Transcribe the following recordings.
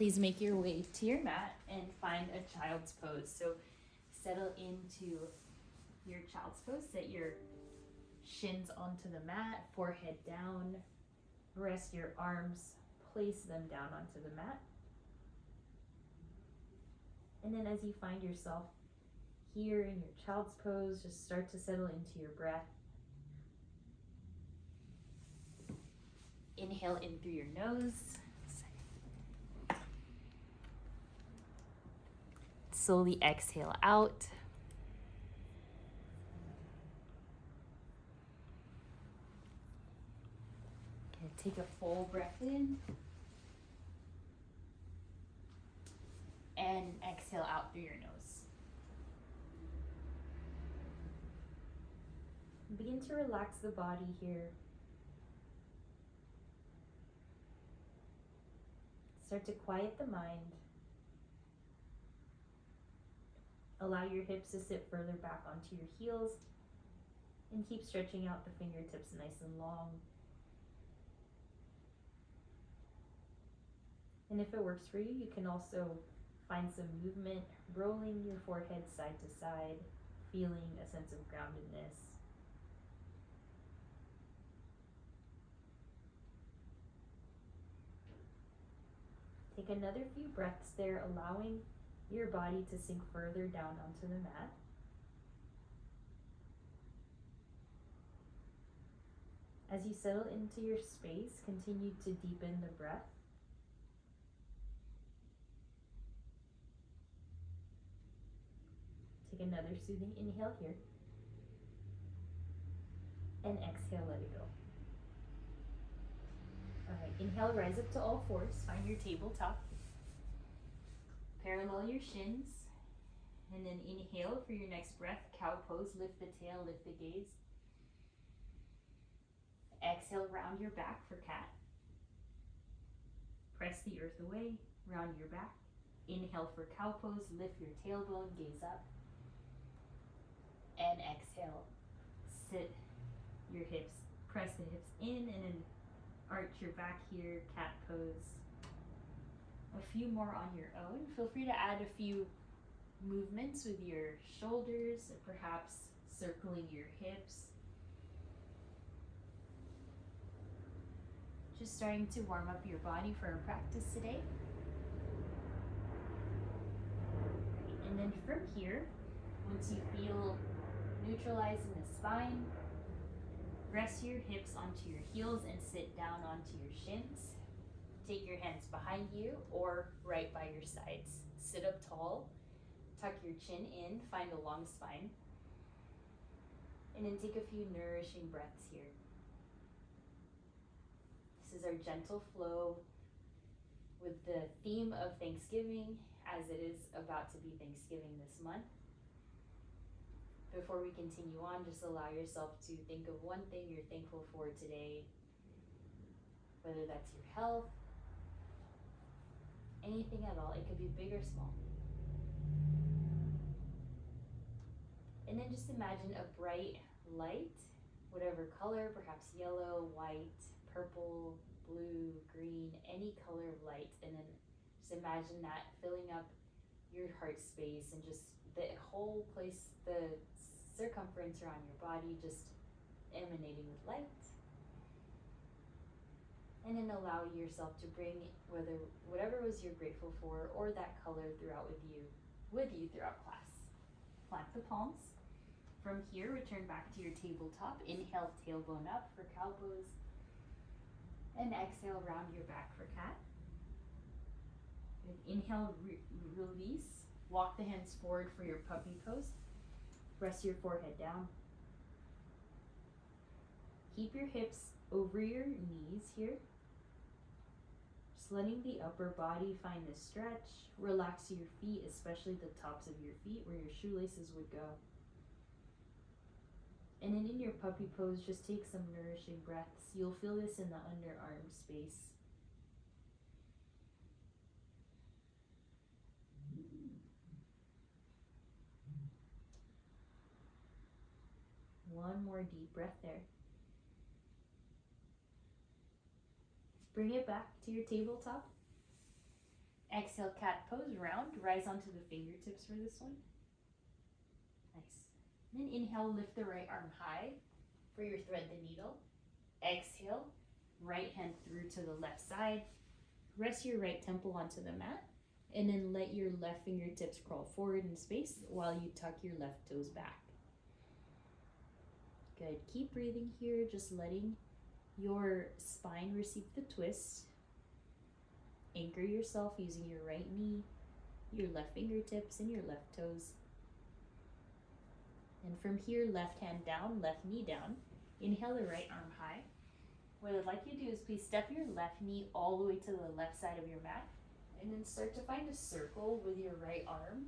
please make your way to your mat and find a child's pose. So settle into your child's pose. Set your shins onto the mat, forehead down. Rest your arms, place them down onto the mat. And then as you find yourself here in your child's pose, just start to settle into your breath. Inhale in through your nose. Slowly exhale out. Okay, take a full breath in. And exhale out through your nose. Begin to relax the body here. Start to quiet the mind. Allow your hips to sit further back onto your heels and keep stretching out the fingertips nice and long. And if it works for you, you can also find some movement, rolling your forehead side to side, feeling a sense of groundedness. Take another few breaths there, allowing your body to sink further down onto the mat. As you settle into your space, continue to deepen the breath. Take another soothing inhale here. And exhale, let it go. All right, inhale, rise up to all fours. Find your tabletop. Parallel your shins. And then inhale for your next breath, cow pose. Lift the tail, lift the gaze. Exhale, round your back for cat. Press the earth away, round your back. Inhale for cow pose, lift your tailbone, gaze up. And exhale, sit your hips, press the hips in and then arch your back here, cat pose. A few more on your own. Feel free to add a few movements with your shoulders, perhaps circling your hips. Just starting to warm up your body for our practice today. And then from here, once you feel neutralized in the spine, rest your hips onto your heels and sit down onto your shins. Take your hands behind you or right by your sides. Sit up tall, tuck your chin in, find a long spine. And then take a few nourishing breaths here. This is our gentle flow with the theme of Thanksgiving, as it is about to be Thanksgiving this month. Before we continue on, just allow yourself to think of one thing you're thankful for today, whether that's your health, anything at all. It could be big or small. And then just imagine a bright light, whatever color, perhaps yellow, white, purple, blue, green, any color of light. And then just imagine that filling up your heart space and just the whole place, the circumference around your body, just emanating with light. And then allow yourself to bring whatever was you're grateful for or that color throughout with you throughout class. Plant the palms. From here, return back to your tabletop. Inhale, tailbone up for cow pose. And exhale, round your back for cat. Good. Inhale, release. Walk the hands forward for your puppy pose. Press your forehead down. Keep your hips over your knees here. Just letting the upper body find the stretch. Relax your feet, especially the tops of your feet where your shoelaces would go. And then in your puppy pose, just take some nourishing breaths. You'll feel this in the underarm space. One more deep breath there. Bring it back to your tabletop. exhale, cat pose, round. Rise onto the fingertips for this one. Nice. Then inhale, lift the right arm high for your thread the needle. Exhale, right hand through to the left side. Rest your right temple onto the mat. And then let your left fingertips crawl forward in space while you tuck your left toes back. Good. Keep breathing here, just letting your spine receive the twist. Anchor yourself using your right knee, your left fingertips, and your left toes. And from here, left hand down, left knee down. Inhale the right arm high. What I'd like you to do is please step your left knee all the way to the left side of your mat. And then start to find a circle with your right arm.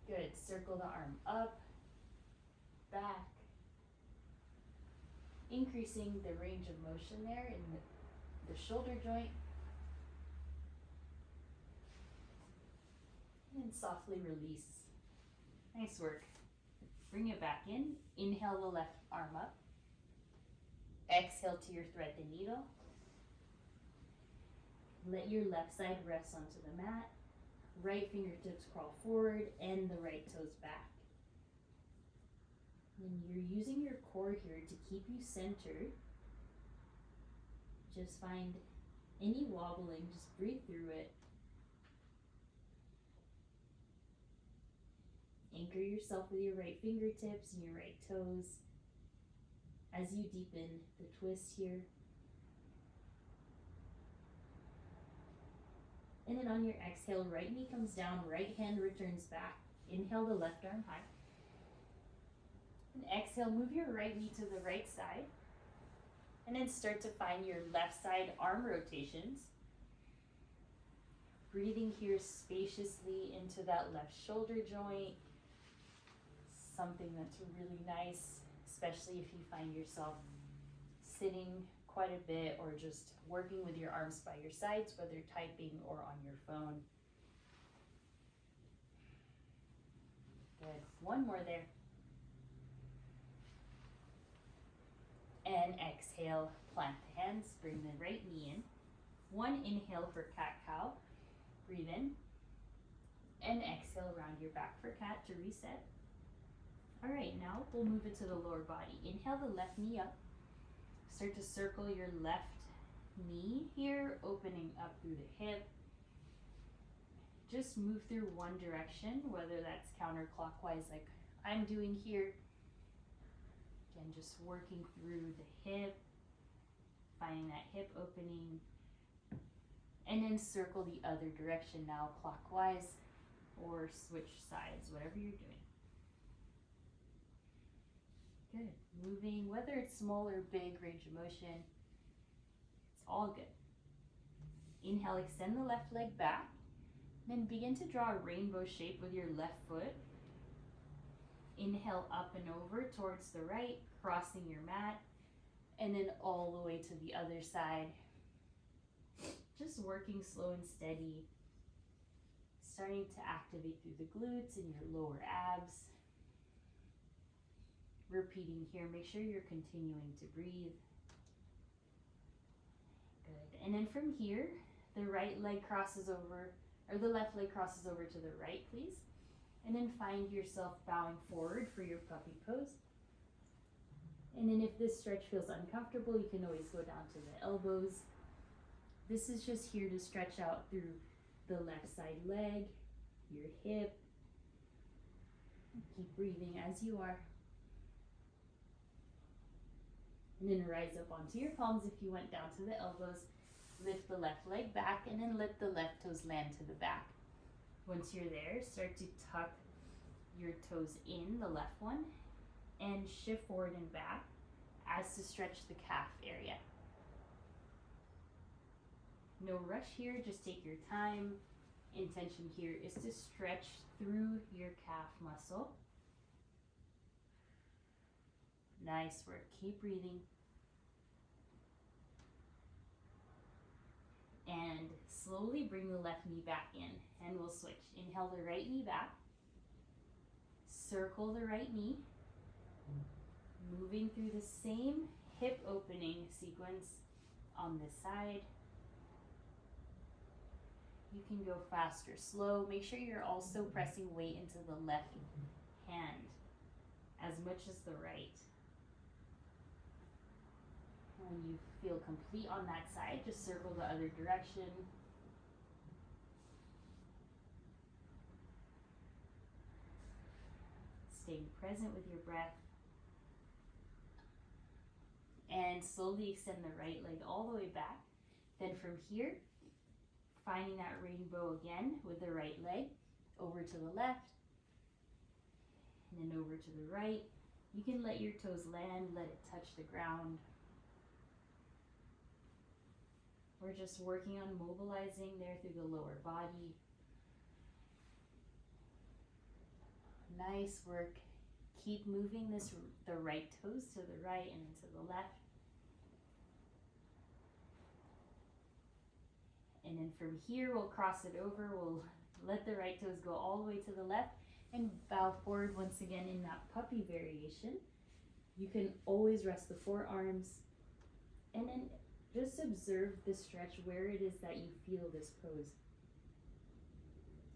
Good. Circle the arm up, back. Increasing the range of motion there in the shoulder joint. And softly release. Nice work. Bring it back in. Inhale the left arm up. Exhale to your thread the needle. Let your left side rest onto the mat. Right fingertips crawl forward and the right toes back. And you're using your core here to keep you centered. Just find any wobbling, just breathe through it. Anchor yourself with your right fingertips and your right toes as you deepen the twist here. And then on your exhale, right knee comes down, right hand returns back. Inhale the left arm high. And exhale, move your right knee to the right side. And then start to find your left side arm rotations. Breathing here spaciously into that left shoulder joint. Something that's really nice, especially if you find yourself sitting quite a bit or just working with your arms by your sides, whether typing or on your phone. Good. One more there. And exhale, plant the hands, bring the right knee in. One inhale for cat-cow. Breathe in. And exhale, round your back for cat to reset. All right, now we'll move it to the lower body. Inhale the left knee up. Start to circle your left knee here, opening up through the hip. Just move through one direction, whether that's counterclockwise like I'm doing here. Again, just working through the hip, finding that hip opening. And then circle the other direction now, clockwise, or switch sides, whatever you're doing. Good. Moving, whether it's small or big range of motion, it's all good. Inhale, extend the left leg back. Then begin to draw a rainbow shape with your left foot. Inhale up and over towards the right, crossing your mat, and then all the way to the other side. Just working slow and steady, starting to activate through the glutes and your lower abs. Repeating here, make sure you're continuing to breathe. Good. And then from here, the right leg crosses over, or the left leg crosses over to the right, please. And then find yourself bowing forward for your puppy pose. And then if this stretch feels uncomfortable, you can always go down to the elbows. This is just here to stretch out through the left side leg, your hip. Keep breathing as you are. And then rise up onto your palms if you went down to the elbows. Lift the left leg back and then let the left toes land to the back. Once you're there, start to tuck your toes in, the left one, and shift forward and back as to stretch the calf area. No rush here, just take your time. Intention here is to stretch through your calf muscle. Nice work, keep breathing. And slowly bring the left knee back in, and we'll switch. Inhale the right knee back. Circle the right knee. Moving through the same hip opening sequence on this side. You can go fast or slow. Make sure you're also pressing weight into the left hand as much as the right. When you feel complete on that side, just circle the other direction. Staying present with your breath. And slowly extend the right leg all the way back. Then from here, finding that rainbow again with the right leg, over to the left, and then over to the right. You can let your toes land, let it touch the ground. We're just working on mobilizing there through the lower body. Nice work. Keep moving the right toes to the right and then to the left. And then from here, we'll cross it over. We'll let the right toes go all the way to the left and bow forward once again in that puppy variation. You can always rest the forearms and then just observe the stretch where it is that you feel this pose.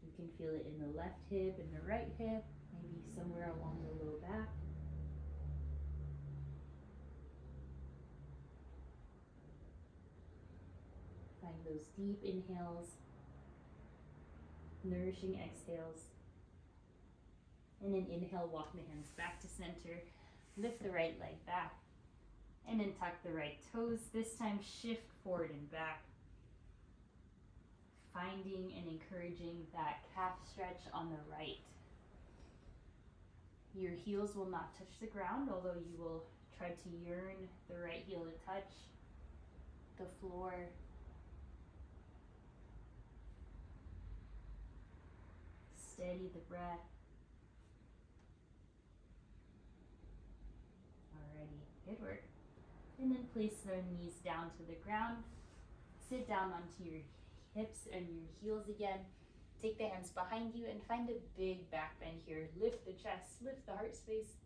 You can feel it in the left hip and the right hip, maybe somewhere along the low back. Find those deep inhales, nourishing exhales. And then inhale, walk the hands back to center, lift the right leg back, and then tuck the right toes. This time shift forward and back, finding and encouraging that calf stretch on the right. Your heels will not touch the ground, although you will try to yearn the right heel to touch the floor. Steady the breath. Alrighty, good work. And then place the knees down to the ground. Sit down onto your hips and your heels again. Take the hands behind you and find a big back bend here. Lift the chest, lift the heart space.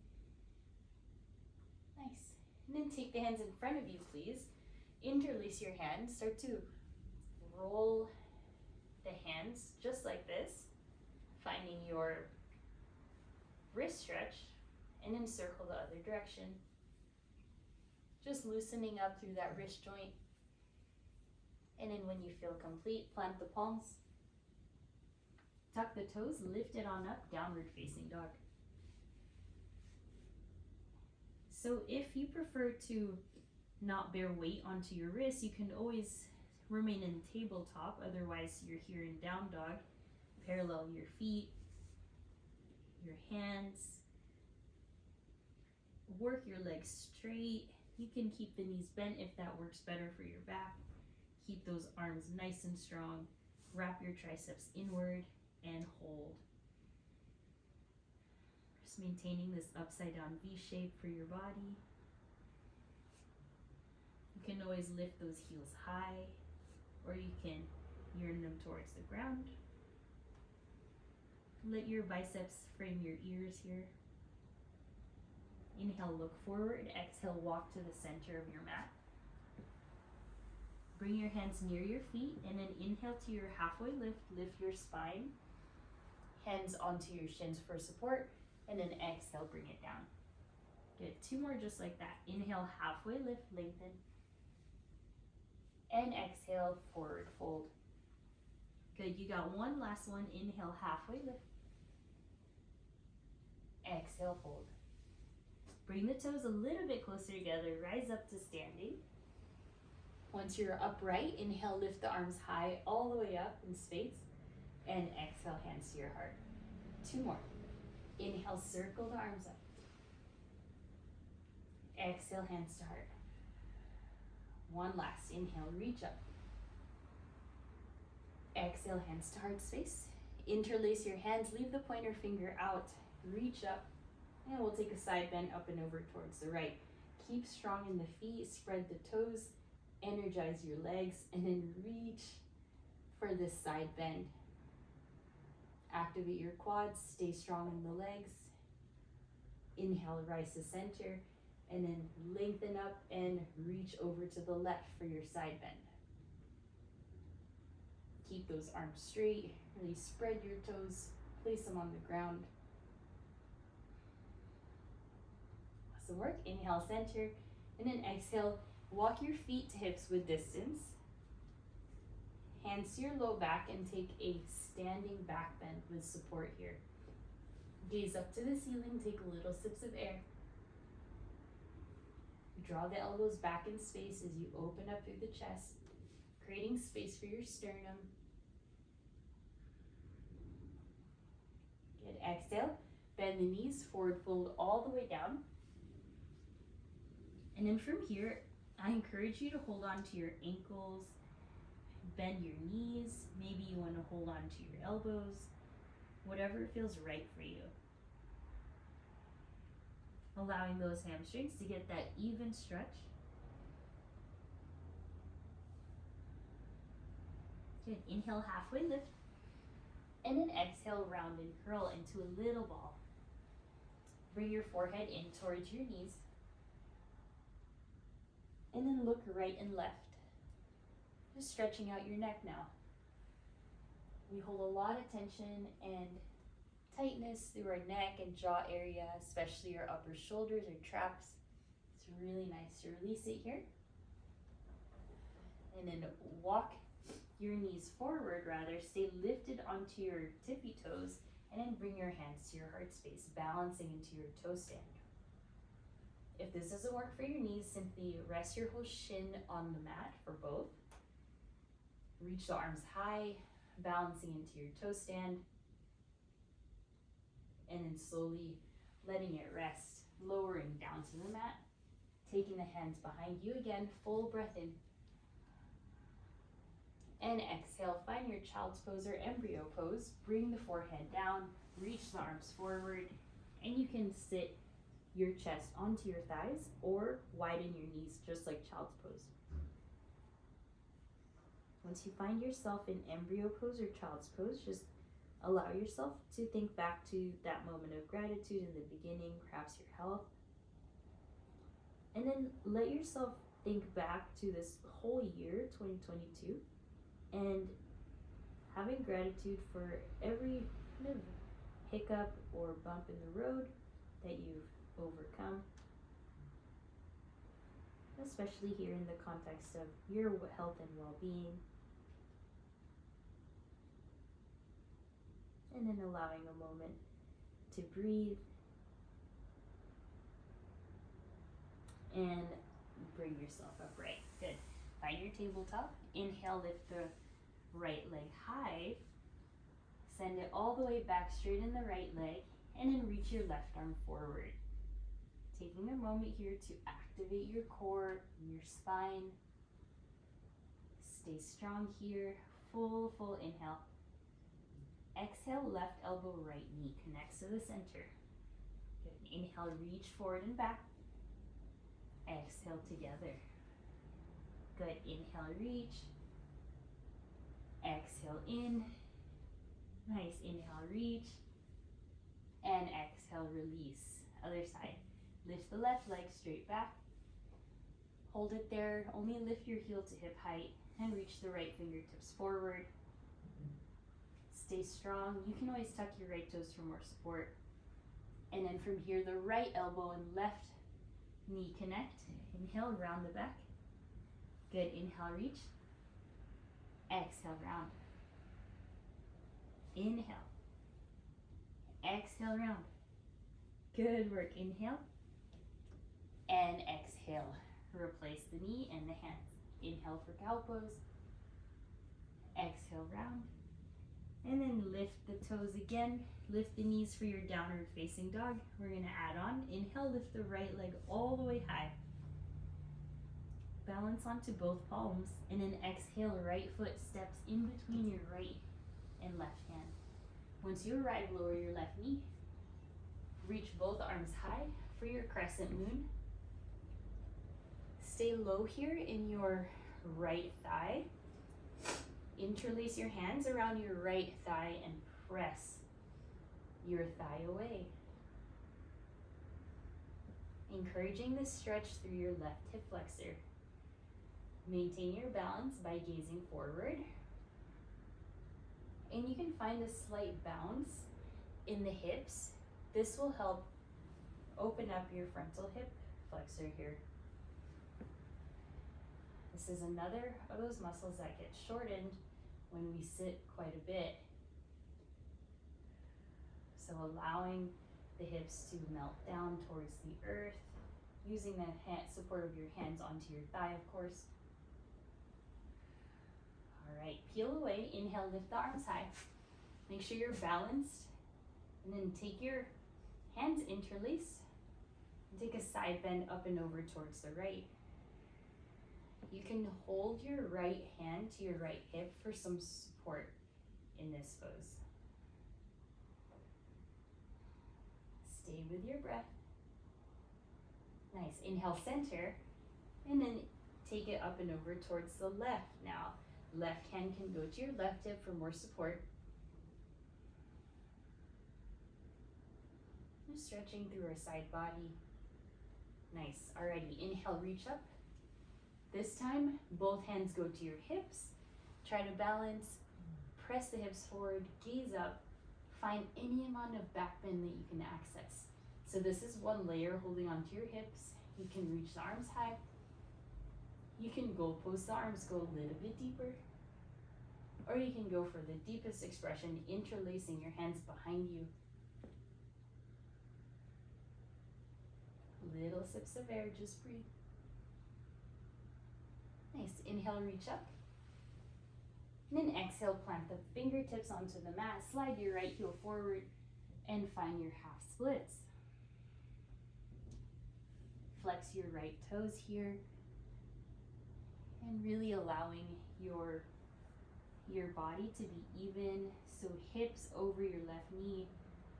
Nice. And then take the hands in front of you, please. Interlace your hands. Start to roll the hands just like this, finding your wrist stretch, and then circle the other direction. Just loosening up through that wrist joint. And then when you feel complete, plant the palms. Tuck the toes, lift it on up, downward facing dog. So if you prefer to not bear weight onto your wrists, you can always remain in tabletop. Otherwise, you're here in down dog. Parallel your feet, your hands. Work your legs straight. You can keep the knees bent if that works better for your back. Keep those arms nice and strong. Wrap your triceps inward and hold. Just maintaining this upside down V shape for your body. You can always lift those heels high, or you can yearn them towards the ground. Let your biceps frame your ears here. Inhale, look forward. Exhale, walk to the center of your mat. Bring your hands near your feet and then inhale to your halfway lift. Lift your spine. Hands onto your shins for support, and then exhale, bring it down. Good, 2 more just like that. Inhale, halfway lift, lengthen. And exhale, forward fold. Good, you got one last one. Inhale, halfway lift. Exhale, fold. Bring the toes a little bit closer together, rise up to standing. Once you're upright, inhale, lift the arms high all the way up in space. And exhale, hands to your heart. 2 more. Inhale, circle the arms up. Exhale, hands to heart. One last. Inhale, reach up. Exhale, hands to heart space. Interlace your hands, leave the pointer finger out. Reach up. And we'll take a side bend up and over towards the right. Keep strong in the feet, spread the toes, energize your legs, and then reach for this side bend. Activate your quads, stay strong in the legs. Inhale, rise to center, and then lengthen up and reach over to the left for your side bend. keep those arms straight. Really spread your toes, place them on the ground. Awesome work. Inhale, center, and then exhale. Walk your feet to hips with distance. Hands to your low back and take a standing back bend with support here. Gaze up to the ceiling, take little sips of air. Draw the elbows back in space as you open up through the chest, creating space for your sternum. Good, exhale, bend the knees, forward fold all the way down. And then from here, I encourage you to hold on to your ankles, bend your knees, maybe you want to hold on to your elbows, whatever feels right for you. Allowing those hamstrings to get that even stretch. Good, inhale, halfway lift, and then exhale, round and curl into a little ball. Bring your forehead in towards your knees, and then look right and left. Just stretching out your neck now. We hold a lot of tension and tightness through our neck and jaw area, especially your upper shoulders or traps. It's really nice to release it here. And then walk your knees forward, stay lifted onto your tippy toes, and then bring your hands to your heart space, balancing into your toe stand. If this doesn't work for your knees, simply rest your whole shin on the mat for both. Reach the arms high, balancing into your toe stand, and then slowly letting it rest, lowering down to the mat, taking the hands behind you again, full breath in. And exhale, find your child's pose or embryo pose. Bring the forehead down, reach the arms forward, and you can sit your chest onto your thighs or widen your knees just like child's pose. Once you find yourself in embryo pose or child's pose, just allow yourself to think back to that moment of gratitude in the beginning, perhaps your health. And then let yourself think back to this whole year, 2022, and having gratitude for every kind of hiccup or bump in the road that you've overcome, especially here in the context of your health and well-being. And then allowing a moment to breathe and bring yourself upright. Good. Find your tabletop. Inhale, lift the right leg high. Send it all the way back straight in the right leg, and then reach your left arm forward. Taking a moment here to activate your core and your spine. Stay strong here. Full inhale. Exhale, left elbow, right knee connects to the center. Good. Inhale, reach forward and back. Exhale, together. Good. Inhale, reach. Exhale, in. Nice. Inhale, reach. And exhale, release. Other side. Lift the left leg straight back. Hold it there. Only lift your heel to hip height and reach the right fingertips forward. Stay strong. You can always tuck your right toes for more support. And then from here, the right elbow and left knee connect. Inhale, round the back. Good. Inhale, reach. Exhale, round. Inhale. Exhale, round. Good work. Inhale. And exhale. Replace the knee and the hands. Inhale for cow pose. Exhale, round. And then lift the toes again. Lift the knees for your downward facing dog. We're going to add on. Inhale, lift the right leg all the way high. Balance onto both palms. And then exhale, right foot steps in between your right and left hand. Once you arrive, lower your left knee. Reach both arms high for your crescent moon. Stay low here in your right thigh. Interlace your hands around your right thigh and press your thigh away. Encouraging this stretch through your left hip flexor. Maintain your balance by gazing forward. And you can find a slight bounce in the hips. This will help open up your frontal hip flexor here. This is another of those muscles that get shortened when we sit quite a bit. So allowing the hips to melt down towards the earth, using the support of your hands onto your thigh, of course. All right, peel away, inhale, lift the arms high. Make sure you're balanced, and then take your hands interlace, and take a side bend up and over towards the right. You can hold your right hand to your right hip for some support in this pose. Stay with your breath. Nice, inhale, center, and then take it up and over towards the left now. Left hand can go to your left hip for more support. Just stretching through our side body. Nice, alrighty, inhale, reach up. This time, both hands go to your hips. Try to balance, press the hips forward, gaze up, find any amount of back bend that you can access. So this is one layer holding onto your hips. You can reach the arms high. You can post the arms, go a little bit deeper. Or you can go for the deepest expression, interlacing your hands behind you. Little sips of air, just breathe. Nice, inhale, reach up. And then exhale, plant the fingertips onto the mat, slide your right heel forward, and find your half splits. Flex your right toes here, and really allowing your body to be even, so hips over your left knee,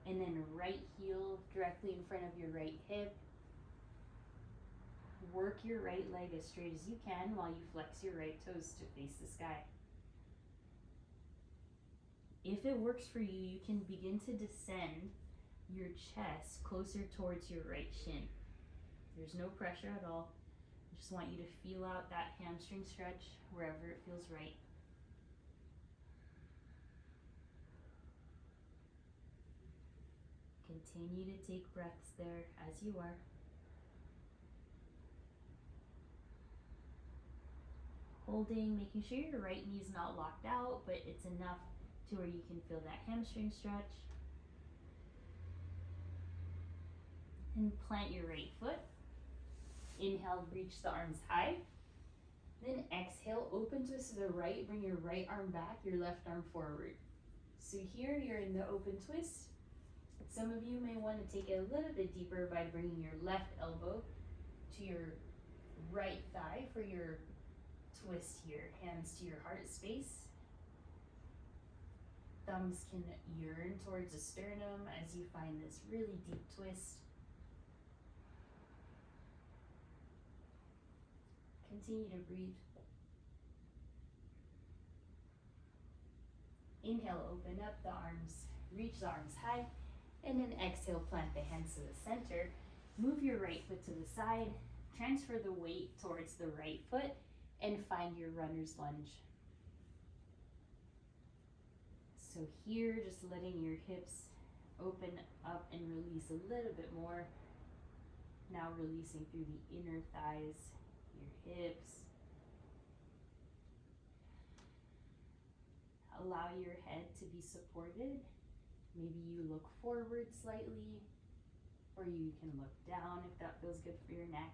and then right heel directly in front of your right hip. Work your right leg as straight as you can while you flex your right toes to face the sky. If it works for you, you can begin to descend your chest closer towards your right shin. There's no pressure at all. I just want you to feel out that hamstring stretch wherever it feels right. Continue to take breaths there as you are. Holding, making sure your right knee is not locked out, but it's enough to where you can feel that hamstring stretch. And plant your right foot. Inhale, reach the arms high. Then exhale, open twist to the right, bring your right arm back, your left arm forward. So here you're in the open twist. Some of you may want to take it a little bit deeper by bringing your left elbow to your right thigh for your twist here. Hands to your heart space. Thumbs can yearn towards the sternum as you find this really deep twist. Continue to breathe. Inhale, open up the arms, reach the arms high, and then exhale, plant the hands to the center. Move your right foot to the side, transfer the weight towards the right foot, and find your runner's lunge. So here, just letting your hips open up and release a little bit more. Now releasing through the inner thighs, your hips. Allow your head to be supported. Maybe you look forward slightly, or you can look down if that feels good for your neck.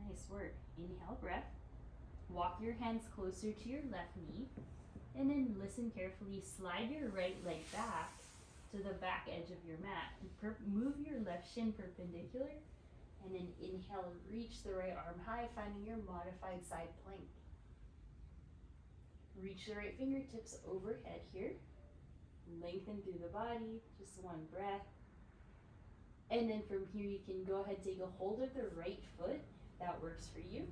Nice work. Inhale, breath. Walk your hands closer to your left knee, and then listen carefully. Slide your right leg back to the back edge of your mat. Move your left shin perpendicular, and then inhale, reach the right arm high, finding your modified side plank. Reach the right fingertips overhead here. Lengthen through the body, just one breath. And then from here, you can go ahead, take a hold of the right foot. That works for you.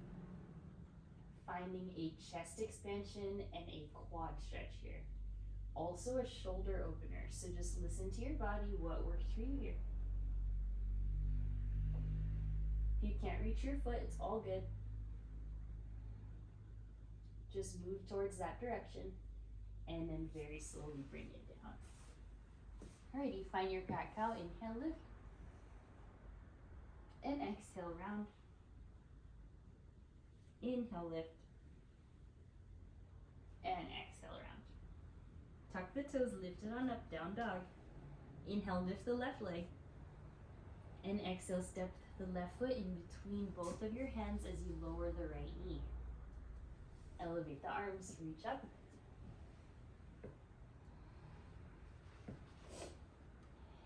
Finding a chest expansion and a quad stretch here. Also a shoulder opener. So just listen to your body, what works for you here. If you can't reach your foot, it's all good. Just move towards that direction and then very slowly bring it down. Alrighty, find your cat cow. Inhale, lift. And exhale, round. Inhale, lift. And exhale, round. Tuck the toes, lift it on up, down dog. Inhale, lift the left leg. And exhale, step the left foot in between both of your hands as you lower the right knee. Elevate the arms, reach up.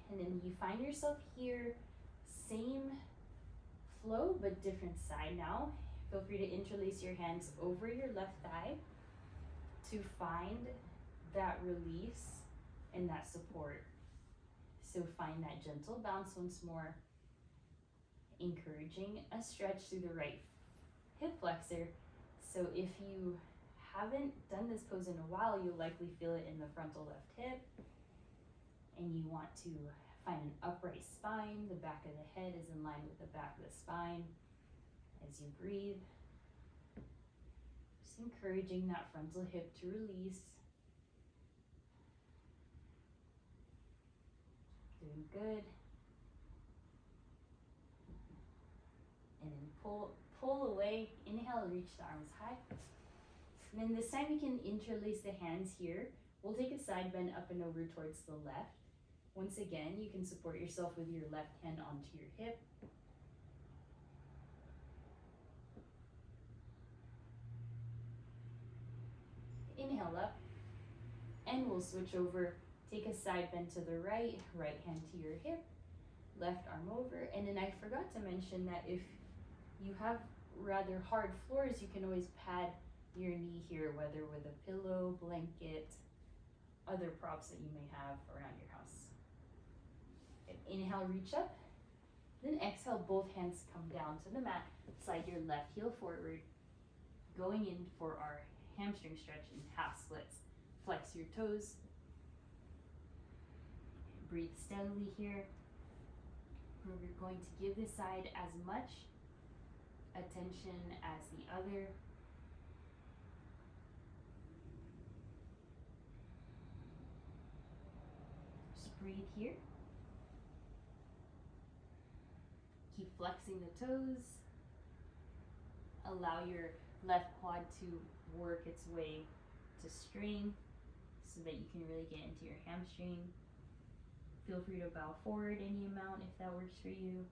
And then you find yourself here, same flow, but different side now. Feel free to interlace your hands over your left thigh to find that release and that support. So find that gentle bounce once more, encouraging a stretch through the right hip flexor. So if you haven't done this pose in a while, you'll likely feel it in the frontal left hip. And you want to find an upright spine. The back of the head is in line with the back of the spine as you breathe. Just encouraging that frontal hip to release. Doing good. And then pull away. Inhale, reach the arms high. And then this time you can interlace the hands here. We'll take a side bend up and over towards the left. Once again, you can support yourself with your left hand onto your hip. Inhale up, and we'll switch over. Take a side bend to the right, right hand to your hip, left arm over. And then I forgot to mention that if you have rather hard floors, you can always pad your knee here, whether with a pillow, blanket, other props that you may have around your house. Inhale, reach up. Then exhale, both hands come down to the mat. Slide your left heel forward, going in for our hamstring stretch and half splits. Flex your toes. Breathe steadily here. We're going to give this side as much attention as the other. Just breathe here. Keep flexing the toes. Allow your left quad to work its way to string so that you can really get into your hamstring. Feel free to bow forward any amount if that works for you.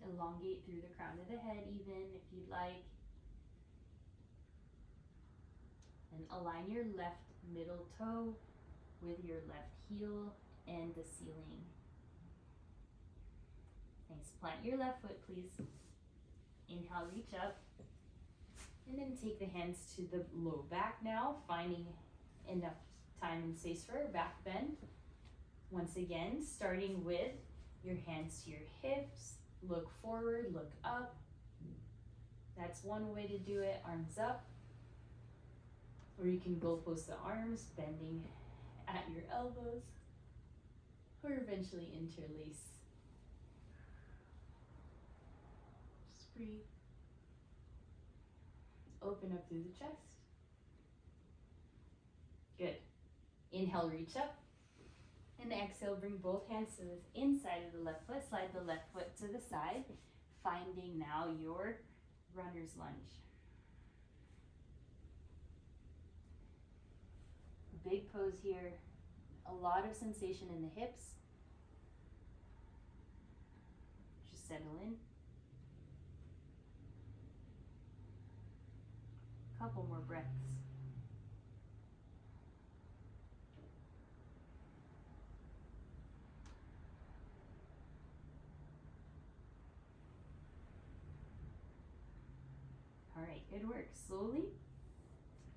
Elongate through the crown of the head even if you'd like. And align your left middle toe with your left heel and the ceiling. Nice. Plant your left foot, please. Inhale, reach up. And then take the hands to the low back now, finding enough time and space for a back bend. Once again, starting with your hands to your hips. Look forward, look up. That's one way to do it. Arms up. Or you can goalpost the arms, bending at your elbows, or eventually interlace. Just breathe. Open up through the chest. Good. Inhale, reach up. And exhale, bring both hands to the inside of the left foot. Slide the left foot to the side, finding now your runner's lunge. Big pose here, a lot of sensation in the hips. Just settle in. Couple more breaths. All right, good work. Slowly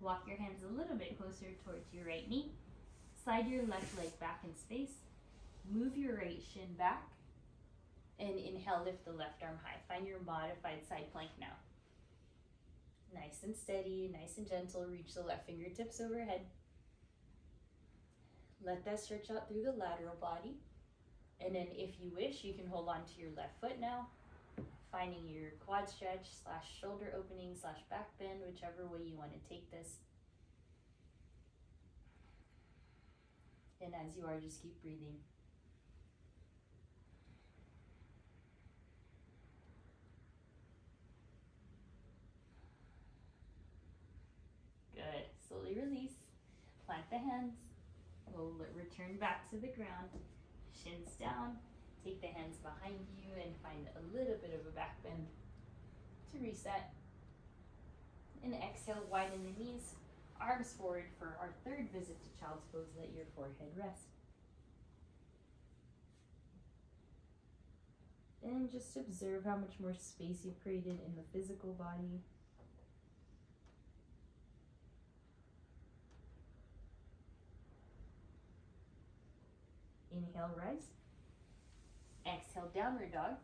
walk your hands a little bit closer towards your right knee. Slide your left leg back in space. Move your right shin back. And inhale, lift the left arm high. Find your modified side plank now. Nice and steady, nice and gentle. Reach the left fingertips overhead. Let that stretch out through the lateral body. And then if you wish, you can hold on to your left foot now, finding your quad stretch / shoulder opening / back bend, whichever way you want to take this. And as you are, just keep breathing. Good. Slowly release. Plant the hands. We'll return back to the ground. Shins down. Take the hands behind you and find a little bit of a back bend to reset. And exhale, widen the knees. Arms forward for our third visit to child's pose. Let your forehead rest. And just observe how much more space you've created in the physical body. Inhale, rise. Exhale, downward dog.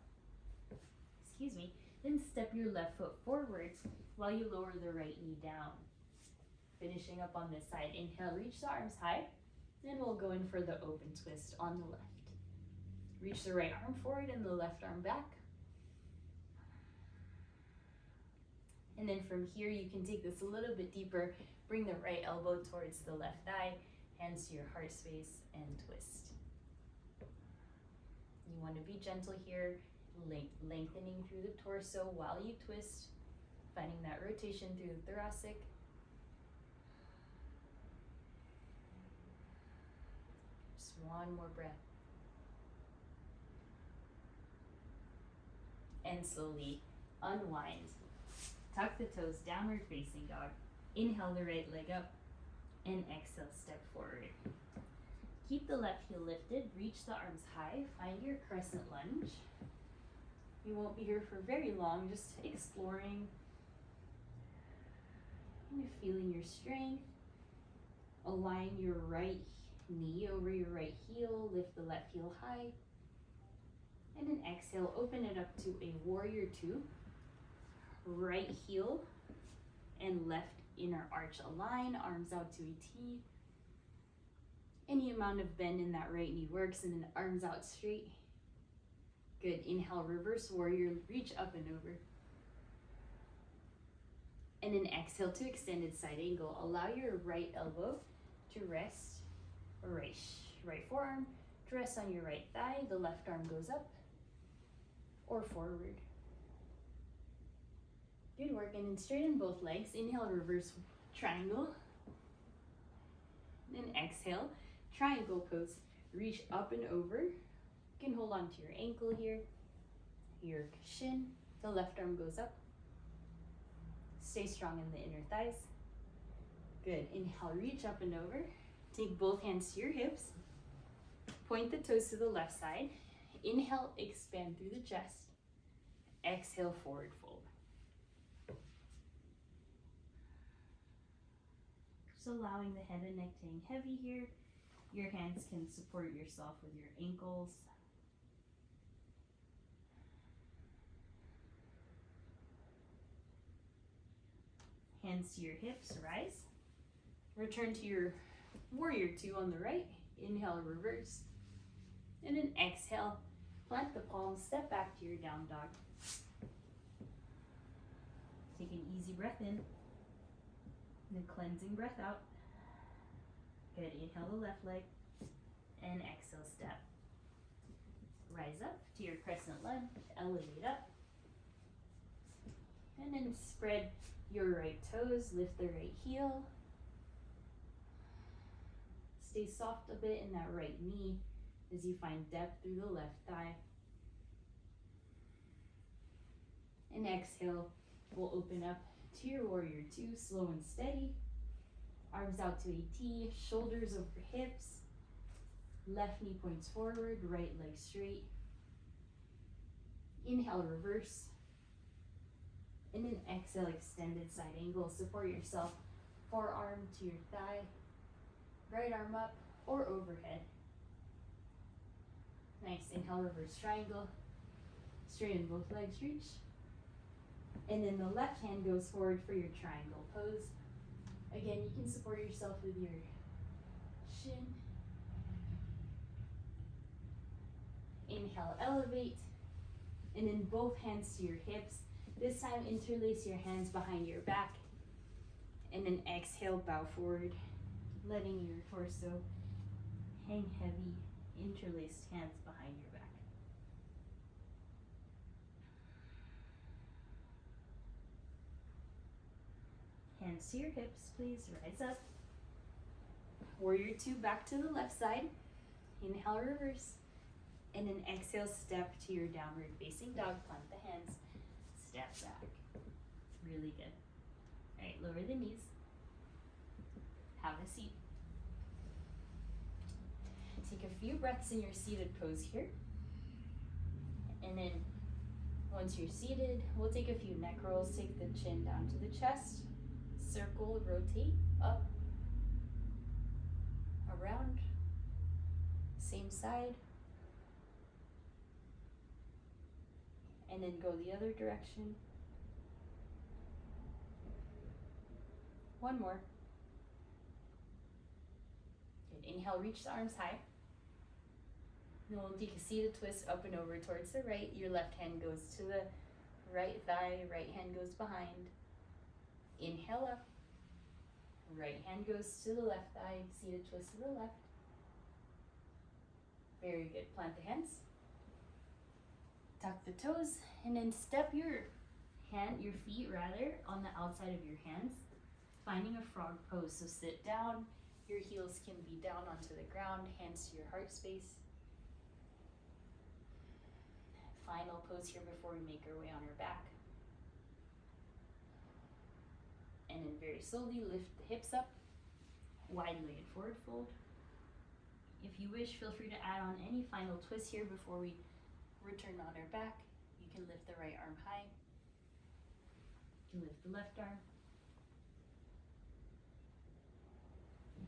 Excuse me. Then step your left foot forward while you lower the right knee down. Finishing up on this side. Inhale, reach the arms high. Then we'll go in for the open twist on the left. Reach the right arm forward and the left arm back. And then from here, you can take this a little bit deeper. Bring the right elbow towards the left thigh, hands to your heart space, and twist. You want to be gentle here, lengthening through the torso while you twist, finding that rotation through the thoracic. Just one more breath. And slowly unwind. Tuck the toes, downward facing dog. Inhale the right leg up and exhale, step forward. Keep the left heel lifted, reach the arms high, find your crescent lunge. You won't be here for very long, just exploring, kind of feeling your strength. Align your right knee over your right heel, lift the left heel high. And then exhale, open it up to a warrior two. Right heel and left inner arch align, arms out to a T. Any amount of bend in that right knee works, and then arms out straight. Good. Inhale, reverse warrior, reach up and over. And then exhale to extended side angle. Allow your right elbow to rest, right forearm to rest on your right thigh. The left arm goes up or forward. Good work. And then straighten both legs. Inhale, reverse triangle. Then exhale, triangle pose. Reach up and over. You can hold on to your ankle here, your shin. The left arm goes up. Stay strong in the inner thighs. Good. Inhale, reach up and over. Take both hands to your hips. Point the toes to the left side. Inhale, expand through the chest. Exhale, forward fold. Just allowing the head and neck to hang heavy here. Your hands can support yourself with your ankles. Hands to your hips, rise. Return to your warrior two on the right. Inhale, reverse. And then exhale, plant the palms, step back to your down dog. Take an easy breath in. And a cleansing breath out. Good. Inhale the left leg. And exhale, step. Rise up to your crescent lunge. Elevate up. And then spread your right toes. Lift the right heel. Stay soft a bit in that right knee as you find depth through the left thigh. And exhale, we'll open up to your warrior two, slow and steady. Arms out to a T, shoulders over hips. Left knee points forward, right leg straight. Inhale, reverse. And then exhale, extended side angle. Support yourself, forearm to your thigh. Right arm up or overhead. Nice. Inhale, reverse triangle. Straighten both legs, reach. And then the left hand goes forward for your triangle pose. Again, you can support yourself with your shin. Inhale, elevate. And then both hands to your hips. This time, interlace your hands behind your back. And then exhale, bow forward, letting your torso hang heavy, interlaced hands behind your back. Hands to your hips, please, rise up. Warrior 2, back to the left side. Inhale, reverse. And then exhale, step to your downward facing dog. Plant the hands, step back. Really good. All right, lower the knees. Have a seat. Take a few breaths in your seated pose here. And then once you're seated, we'll take a few neck rolls. Take the chin down to the chest. Circle, rotate, up, around, same side. And then go the other direction. One more. Good. Inhale, reach the arms high. Then we'll take a seated twist up and over towards the right. Your left hand goes to the right thigh, right hand goes behind. Inhale up. Right hand goes to the left thigh, seated twist to the left. Very good. Plant the hands. Tuck the toes, and then step your feet on the outside of your hands, finding a frog pose. So sit down, your heels can be down onto the ground, hands to your heart space. Final pose here before we make our way on our back. And then very slowly lift the hips up, wide-legged forward fold. If you wish, feel free to add on any final twist here before we return on our back. You can lift the right arm high. You can lift the left arm.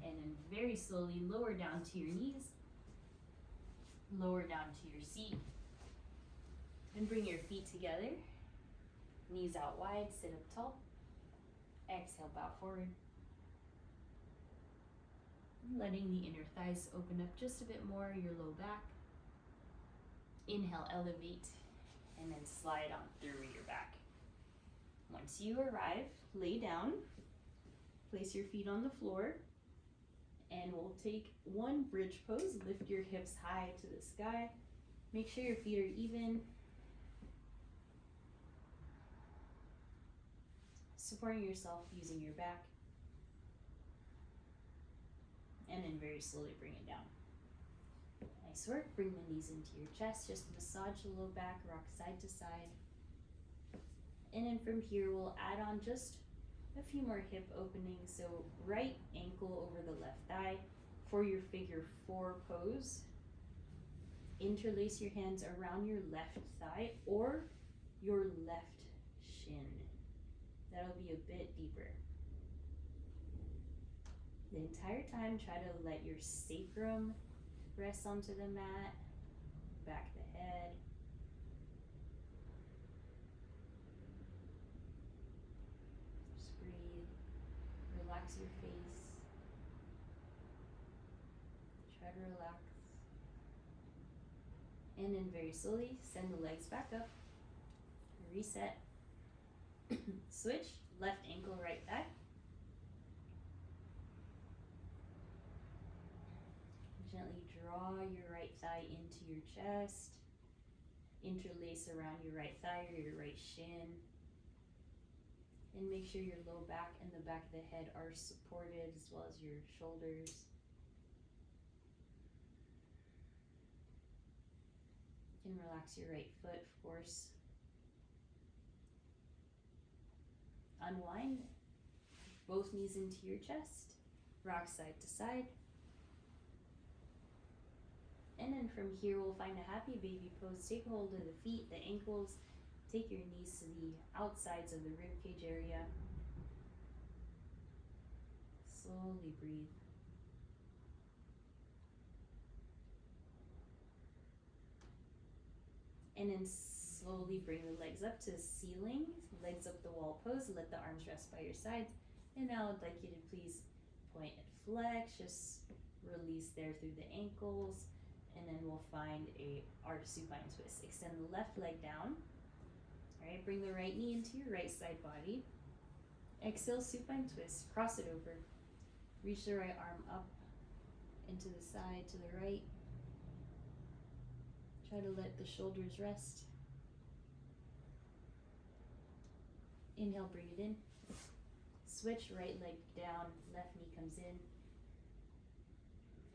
And then very slowly lower down to your knees. Lower down to your seat. And bring your feet together. Knees out wide, sit up tall. Exhale, bow forward. Letting the inner thighs open up just a bit more, your low back. Inhale, elevate, and then slide on through your back. Once you arrive, lay down, place your feet on the floor, and we'll take one bridge pose. Lift your hips high to the sky. Make sure your feet are even. Supporting yourself using your back. And then very slowly bring it down. Nice work. Bring the knees into your chest. Just massage the low back, rock side to side. And then from here, we'll add on just a few more hip openings. So right ankle over the left thigh for your figure 4 pose. Interlace your hands around your left thigh or your left shin. That'll be a bit deeper. The entire time, try to let your sacrum rest onto the mat, back the head. Just breathe, relax your face. Try to relax. And then very slowly, send the legs back up. Reset. Switch, left ankle, right thigh. Gently draw your right thigh into your chest. Interlace around your right thigh or your right shin. And make sure your low back and the back of the head are supported as well as your shoulders. You can relax your right foot, of course. Unwind both knees into your chest. Rock side to side. And then from here, we'll find a happy baby pose. Take hold of the feet, the ankles. Take your knees to the outsides of the rib cage area. Slowly breathe. And then slowly bring the legs up to the ceiling. Legs up the wall pose. Let the arms rest by your sides. And now I'd like you to please point and flex. Just release there through the ankles. and then we'll find our supine twist. Extend the left leg down. All right, bring the right knee into your right side body. Exhale, supine twist, cross it over. Reach the right arm up into the side to the right. Try to let the shoulders rest. Inhale, bring it in. Switch, right leg down, left knee comes in.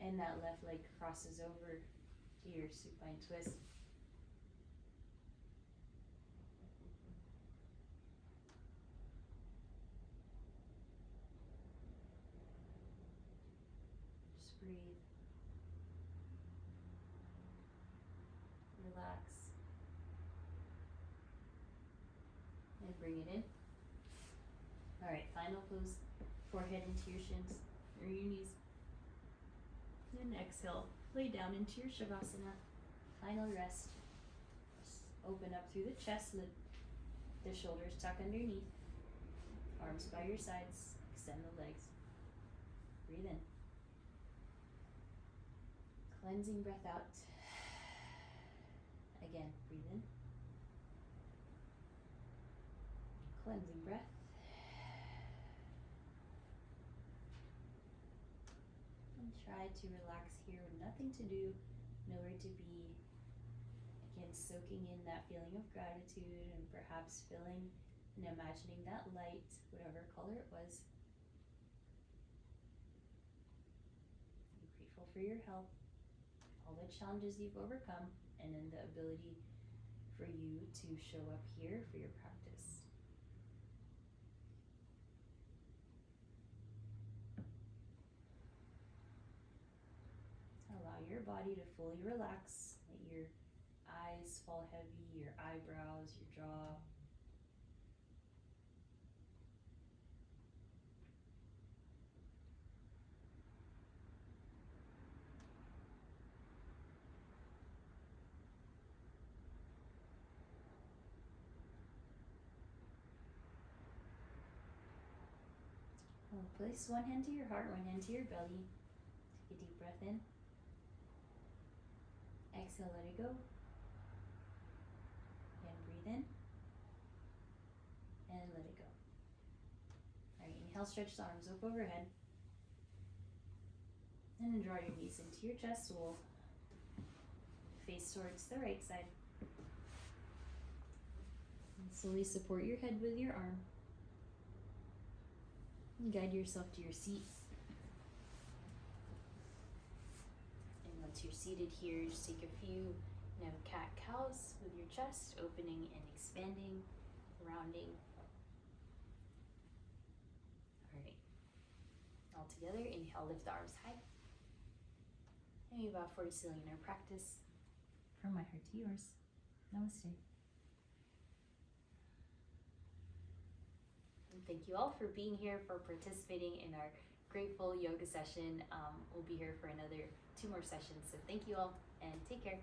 And that left leg crosses over to your supine twist. Just breathe. Relax. And bring it in. Alright, final pose. Forehead into your shins or your knees. And exhale, lay down into your Shavasana. Final rest. Just open up through the chest, let the shoulders tuck underneath. Arms by your sides, extend the legs. Breathe in. Cleansing breath out. Again, breathe in. Cleansing breath. And try to relax here with nothing to do, nowhere to be. Again, soaking in that feeling of gratitude and perhaps feeling and imagining that light, whatever color it was. I'm grateful for your health, all the challenges you've overcome, and then the ability for you to show up here for your practice. Allow your body to fully relax. Let your eyes fall heavy, your eyebrows, your jaw. Place one hand to your heart, one hand to your belly. Take a deep breath in. Exhale, let it go. Again, breathe in. And let it go. Alright, inhale, stretch the arms up overhead. And then draw your knees into your chest. So we'll face towards the right side. And slowly support your head with your arm. And guide yourself to your seat. And once you're seated here, just take a few cat-cows with your chest opening and expanding, rounding. Alright. All together, inhale, lift the arms high. And we bow for sealing in our practice. From my heart to yours. Namaste. Thank you all for being here, for participating in our grateful yoga session. We'll be here for another 2 more sessions. So thank you all and take care.